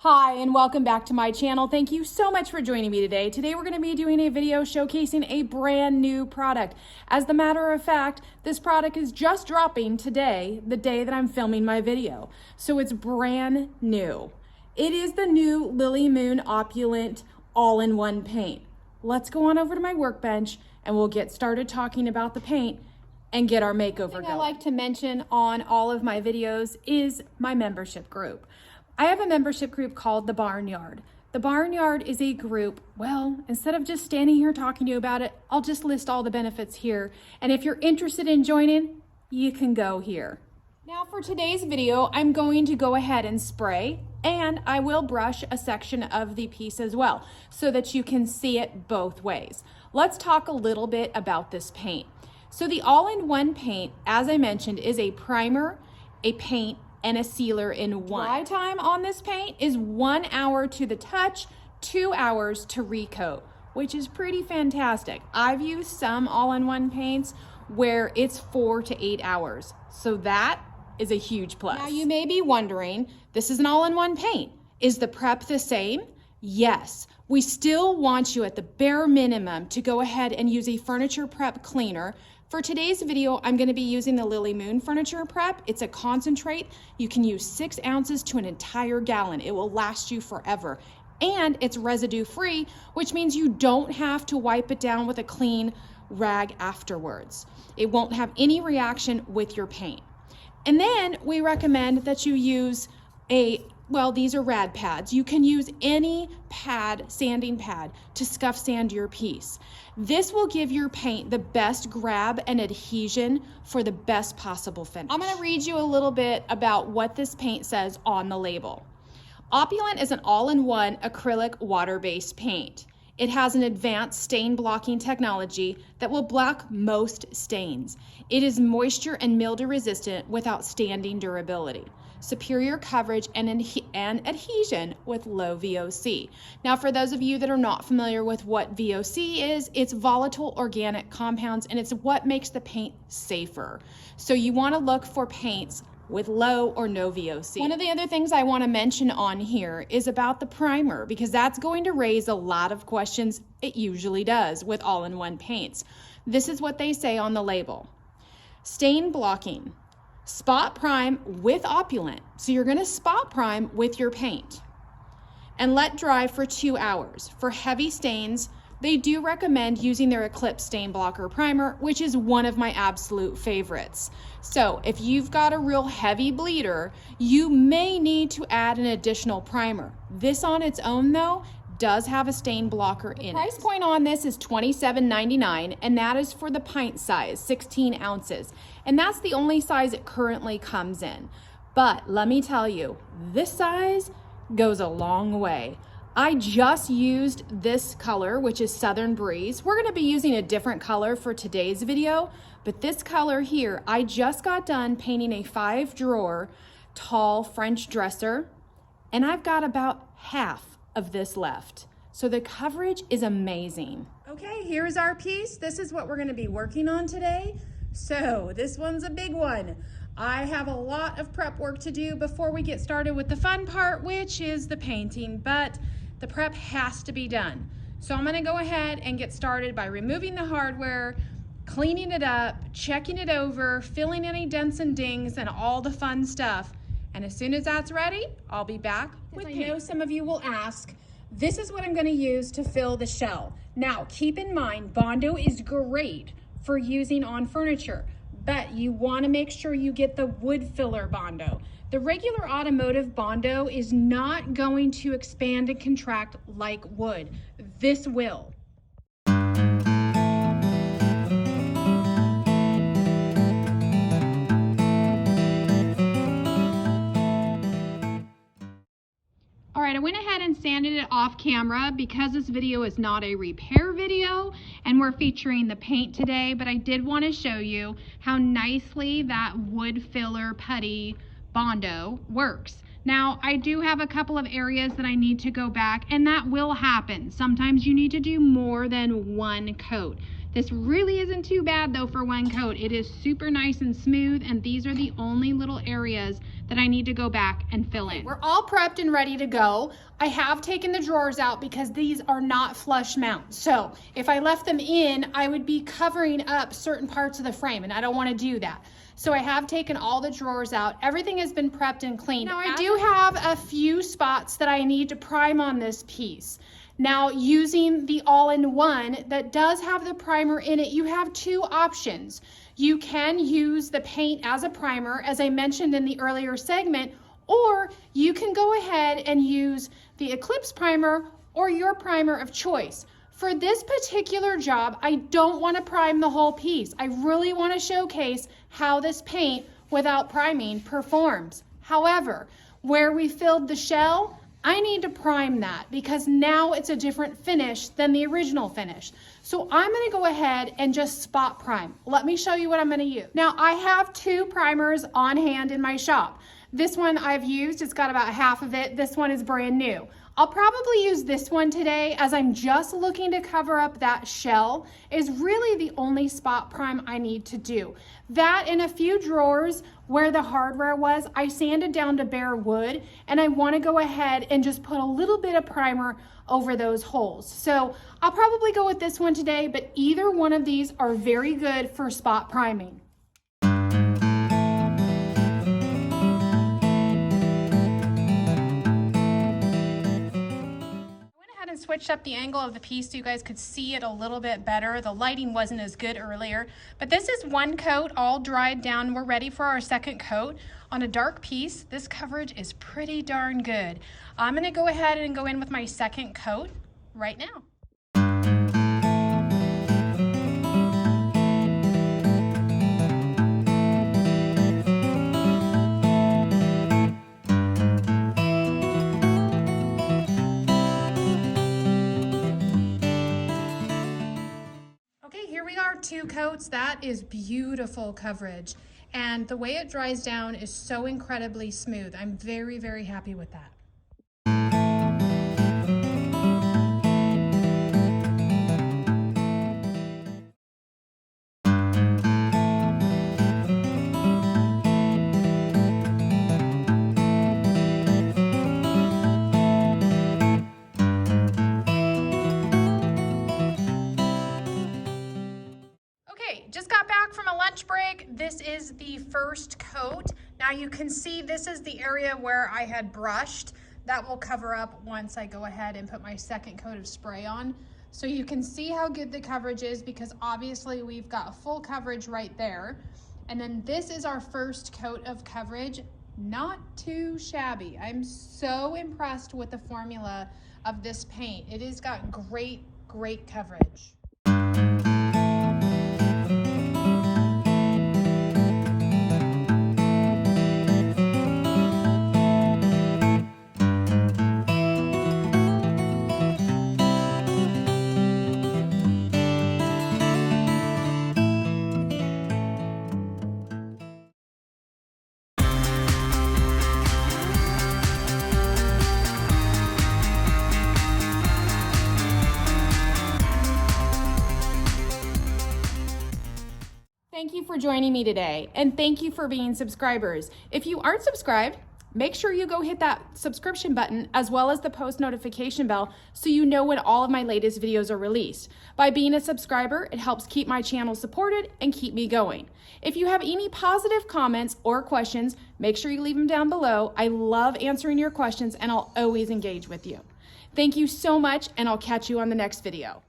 Hi, and welcome back to my channel. Thank you so much for joining me today. Today we're going to be doing a video showcasing a brand new product. As the matter of fact, this product is just dropping today, the day that I'm filming my video. So it's brand new. It is the new Lilly Moon Opulent All-in-One paint. Let's go on over to my workbench and we'll get started talking about the paint and get our makeover going. I like to mention on all of my videos is my membership group. I have a membership group called The Barnyard. The Barnyard is a group, well, instead of just standing here talking to you about it, I'll just list all the benefits here. And if you're interested in joining, you can go here. Now for today's video, I'm going to go ahead and spray, and I will brush a section of the piece as well so that you can see it both ways. Let's talk a little bit about this paint. So the all-in-one paint, as I mentioned, is a primer, a paint, and a sealer in one. Dry time on this paint is 1 hour to the touch, 2 hours to recoat, which is pretty fantastic. I've used some all-in-one paints where it's 4 to 8 hours. So that is a huge plus. Now you may be wondering, this is an all-in-one paint. Is the prep the same? Yes. We still want you at the bare minimum to go ahead and use a furniture prep cleaner. For today's video, I'm going to be using the Lilly Moon Furniture Prep. It's a concentrate. You can use 6 ounces to an entire gallon. It will last you forever. And it's residue free, which means you don't have to wipe it down with a clean rag afterwards. It won't have any reaction with your paint. And then we recommend that you use these are rad pads. You can use any pad, sanding pad, to scuff sand your piece. This will give your paint the best grab and adhesion for the best possible finish. I'm gonna read you a little bit about what this paint says on the label. Opulent is an all-in-one acrylic water-based paint. It has an advanced stain blocking technology that will block most stains. It is moisture and mildew resistant with outstanding durability, superior coverage and adhesion with low VOC. Now, for those of you that are not familiar with what VOC is, it's volatile organic compounds, and it's what makes the paint safer. So you want to look for paints with low or no VOC. One of the other things I want to mention on here is about the primer, because that's going to raise a lot of questions. It usually does with all-in-one paints. This is what they say on the label. Stain blocking. Spot prime with Opulent. So you're going to spot prime with your paint and let dry for 2 hours. For heavy stains, they do recommend using their Eclipse Stain Blocker Primer, which is one of my absolute favorites. So if you've got a real heavy bleeder, you may need to add an additional primer. This on its own, though, does have a stain blocker in it. The price point on this is $27.99, and that is for the pint size, 16 ounces. And that's the only size it currently comes in. But let me tell you, this size goes a long way. I just used this color, which is Southern Breeze. We're gonna be using a different color for today's video, but this color here, I just got done painting a 5-drawer tall French dresser, and I've got about half of this left. So the coverage is amazing. Okay, here's our piece. This is what we're gonna be working on today. So this one's a big one. I have a lot of prep work to do before we get started with the fun part, which is the painting, but the prep has to be done. So I'm gonna go ahead and get started by removing the hardware, cleaning it up, checking it over, filling any dents and dings and all the fun stuff. And as soon as that's ready, I'll be back with paint. I know some of you will ask, this is what I'm gonna use to fill the shell. Now, keep in mind, Bondo is great for using on furniture, but you wanna make sure you get the wood filler Bondo. The regular automotive Bondo is not going to expand and contract like wood. This will. All right, I went ahead and sanded it off camera because this video is not a repair video and we're featuring the paint today, but I did want to show you how nicely that wood filler putty Bondo works. Now, I do have a couple of areas that I need to go back, and that will happen. Sometimes you need to do more than one coat. This really isn't too bad though for one coat. It is super nice and smooth, and these are the only little areas that I need to go back and fill in. We're all prepped and ready to go. I have taken the drawers out because these are not flush mount. So if I left them in, I would be covering up certain parts of the frame, and I don't want to do that. So I have taken all the drawers out. Everything has been prepped and cleaned. Now I do have a few spots that I need to prime on this piece. Now, using the All-in-One that does have the primer in it, you have two options. You can use the paint as a primer, as I mentioned in the earlier segment, or you can go ahead and use the Eclipse primer or your primer of choice. For this particular job, I don't want to prime the whole piece. I really want to showcase how this paint without priming performs. However, where we filled the shell, I need to prime that because now it's a different finish than the original finish. So I'm going to go ahead and just spot prime. Let me show you what I'm going to use. Now I have two primers on hand in my shop. This one I've used, it's got about half of it. This one is brand new. I'll probably use this one today as I'm just looking to cover up that shell. Is really the only spot prime I need to do. That in a few drawers where the hardware was, I sanded down to bare wood, and I want to go ahead and just put a little bit of primer over those holes. So I'll probably go with this one today, but either one of these are very good for spot priming. Switched up the angle of the piece so you guys could see it a little bit better. The lighting wasn't as good earlier, but this is one coat all dried down. We're ready for our second coat. On a dark piece, this coverage is pretty darn good. I'm going to go ahead and go in with my second coat right now. Here we are, two coats. That is beautiful coverage. And the way it dries down is so incredibly smooth. I'm very, very happy with that. Just got back from a lunch break. This is the first coat. Now you can see this is the area where I had brushed. That will cover up once I go ahead and put my second coat of spray on. So you can see how good the coverage is because obviously we've got full coverage right there. And then this is our first coat of coverage. Not too shabby. I'm so impressed with the formula of this paint. It has got great, great coverage. Thank you for joining me today, and thank you for being subscribers. If you aren't subscribed, make sure you go hit that subscription button as well as the post notification bell so you know when all of my latest videos are released. By being a subscriber, it helps keep my channel supported and keep me going. If you have any positive comments or questions, make sure you leave them down below. I love answering your questions and I'll always engage with you. Thank you so much, and I'll catch you on the next video.